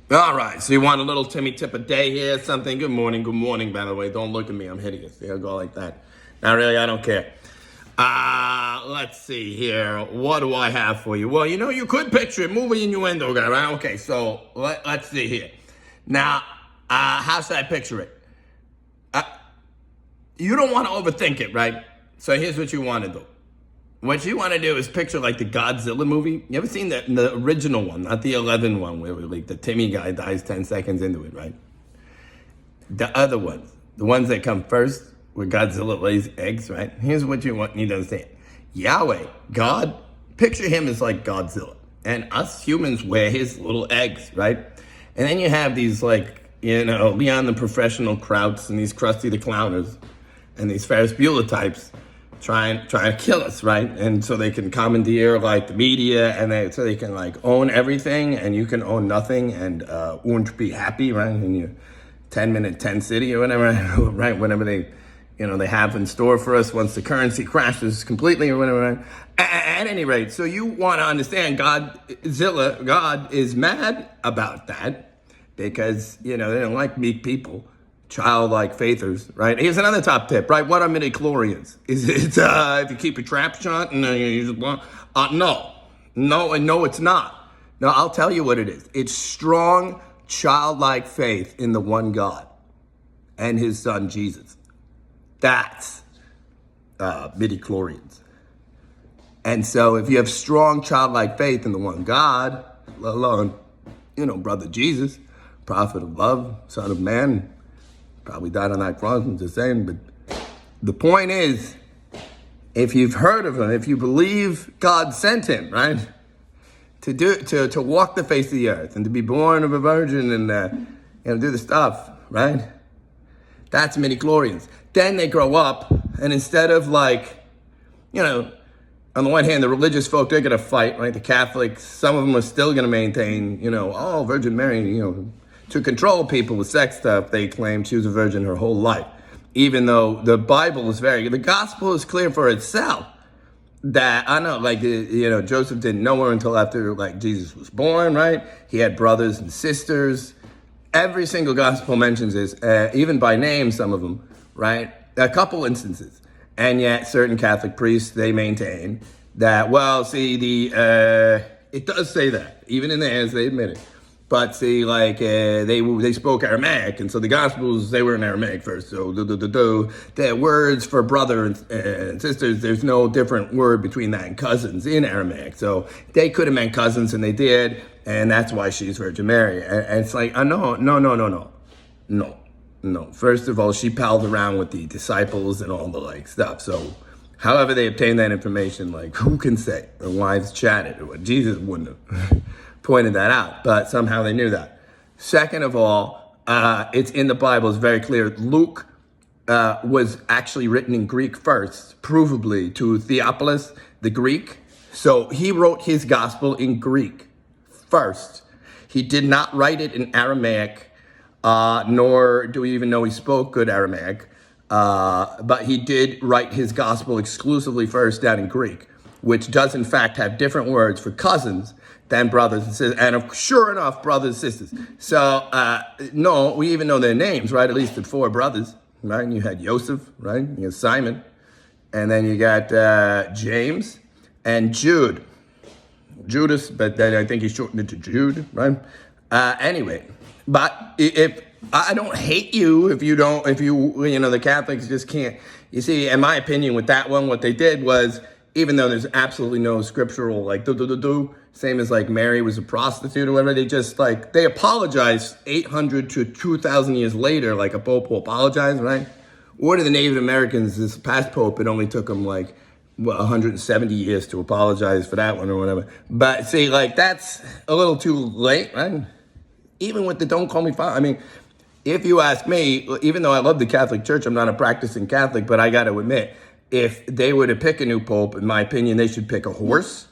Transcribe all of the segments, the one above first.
All right, so you want a little Timmy tip a day here, something? Good morning, by the way. Don't look at me, I'm hideous. I'll go like that. Not really, I don't care. Let's see here. What do I have for you? Well, you could picture it. Movie innuendo guy, right? Okay, so let's see here. Now, how should I picture it? Uh, you don't want to overthink it, right? So here's what you want to do. What you want to do is picture like the Godzilla movie. You ever seen the original one, not the 11 one where like the Timmy guy dies 10 seconds into it, right? The other ones, the ones that come first, where Godzilla lays eggs, right? Here's what need to understand. Yahweh, God, picture him as like Godzilla. And us humans wear his little eggs, right? And then you have these Leon the Professional Krauts and these Krusty the Clowners and these Ferris Bueller types trying to kill us, right? And so they can commandeer like the media, and so they can like own everything, and you can own nothing and won't be happy, right? In your 10-minute 10 city or whatever, right? Whatever they have in store for us once the currency crashes completely or whatever. Right? At any rate, so you want to understand God is mad about that because they don't like meek people. Childlike faithers, right? Here's another top tip, right? What are midichlorians? Is it if you keep your trap shut and you just no, it's not. No, I'll tell you what it is. It's strong, childlike faith in the one God and his son Jesus. That's midichlorians. And so if you have strong, childlike faith in the one God, let alone, brother Jesus, prophet of love, son of man, probably died on that cross, I'm just saying. But the point is, if you've heard of him, if you believe God sent him, right, to walk the face of the earth and to be born of a virgin and do the stuff, right? That's midichlorians. Then they grow up, and instead of on the one hand, the religious folk, they're going to fight, right? The Catholics, some of them are still going to maintain, Virgin Mary, to control people with sex stuff. They claim she was a virgin her whole life. Even though the Bible is the gospel is clear for itself. That, I know, Joseph didn't know her until after, Jesus was born, right? He had brothers and sisters. Every single gospel mentions this, even by name, some of them, right? A couple instances. And yet, certain Catholic priests, they maintain that, it does say that. Even in theirs, they admit it. But see, they spoke Aramaic, and so the Gospels, they were in Aramaic first. So the words for brother and sisters, there's no different word between that and cousins in Aramaic. So they could have meant cousins, and they did, and that's why she's Virgin Mary. And it's like, no. First of all, she palled around with the disciples and all the stuff. So however they obtained that information, who can say? Their wives chatted, or what Jesus wouldn't have pointed that out, but somehow they knew that. Second of all, it's in the Bible, it's very clear. Luke was actually written in Greek first, provably to Theophilus, the Greek. So he wrote his gospel in Greek first. He did not write it in Aramaic, nor do we even know he spoke good Aramaic, but he did write his gospel exclusively first down in Greek, which does in fact have different words for cousins than brothers and sisters, and sure enough, brothers and sisters. So, no, we even know their names, right? At least the four brothers, right? And you had Joseph, right? You had Simon, and then you got James and Jude. Judas, but then I think he shortened it to Jude, right? Anyway, but if I don't hate you if the Catholics just can't. You see, in my opinion, with that one, what they did was, even though there's absolutely no scriptural, same as Mary was a prostitute or whatever, they just they apologized 800 to 2,000 years later, like a pope will apologize, right? Or to the Native Americans, this past pope, it only took them 170 years to apologize for that one or whatever. But see, that's a little too late, right? Even with the don't call me father. I mean, if you ask me, even though I love the Catholic Church, I'm not a practicing Catholic, but I got to admit, if they were to pick a new pope, in my opinion, they should pick a horse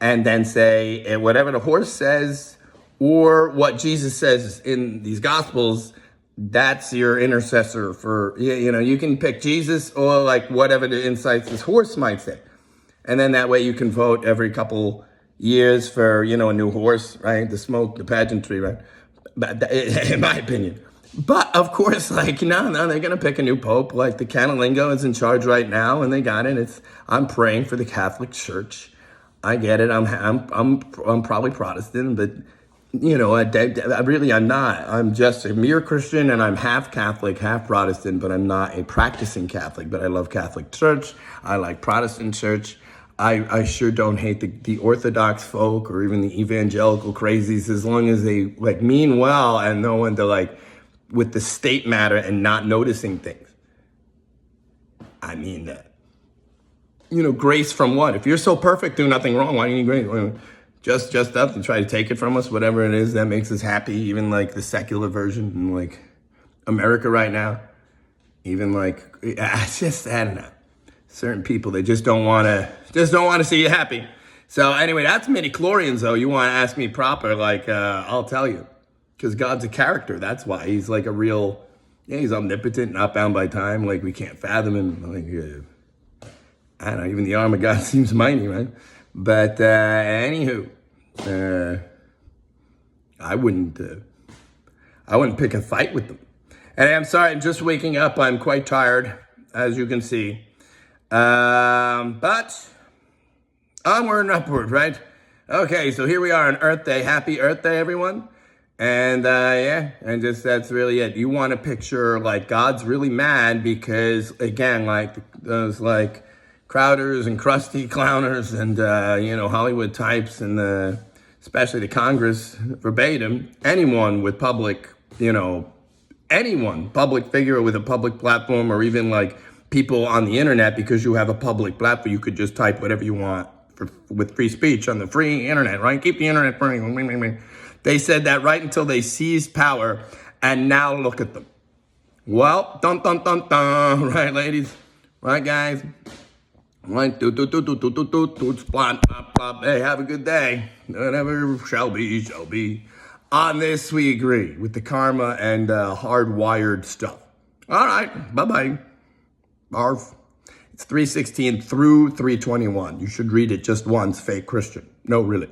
and then say whatever the horse says or what Jesus says in these Gospels, that's your intercessor for, you can pick Jesus or whatever the insights this horse might say. And then that way you can vote every couple years for, a new horse, right? The smoke, the pageantry, right? but in my opinion. But of course, like no, they're gonna pick a new pope. Like the Canalingo is in charge right now, and they got it. I'm praying for the Catholic Church. I get it. I'm probably Protestant, but I'm not. I'm just a mere Christian, and I'm half Catholic, half Protestant, but I'm not a practicing Catholic. But I love Catholic Church. I like Protestant Church. I sure don't hate the Orthodox folk or even the evangelical crazies, as long as they like mean well and know when to like with the state matter and not noticing things. I mean that. Grace from what? If you're so perfect, do nothing wrong, why do you need grace? Just up and try to take it from us, whatever it is that makes us happy, even like the secular version in like America right now. Even like, I don't know. Certain people, they just don't want to see you happy. So anyway, that's midichlorians though. You want to ask me proper, like, I'll tell you. Because God's a character, that's why. He's like a real, he's omnipotent, not bound by time. Like we can't fathom him. Like, I don't know, even the arm of God seems mighty, right? But anywho, I wouldn't pick a fight with them. And I'm sorry, I'm just waking up. I'm quite tired, as you can see. But onward and upward, right? Okay, so here we are on Earth Day. Happy Earth Day, everyone. And that's really it. You want to picture like God's really mad because again, like those like Crowders and crusty clowners and Hollywood types and especially the Congress verbatim, anyone with public figure with a public platform, or even like people on the internet, because you have a public platform, you could just type whatever you want with free speech on the free internet, right? Keep the internet free. They said that right until they seized power, and now look at them. Well, dun dun dun dun, right, ladies, right, guys. Right, plop, plop, plop. Hey, have a good day. Whatever shall be. On this, we agree with the karma and hardwired stuff. All right, bye-bye. Barf. It's 3:16 through 3:21. You should read it just once, fake Christian. No, really.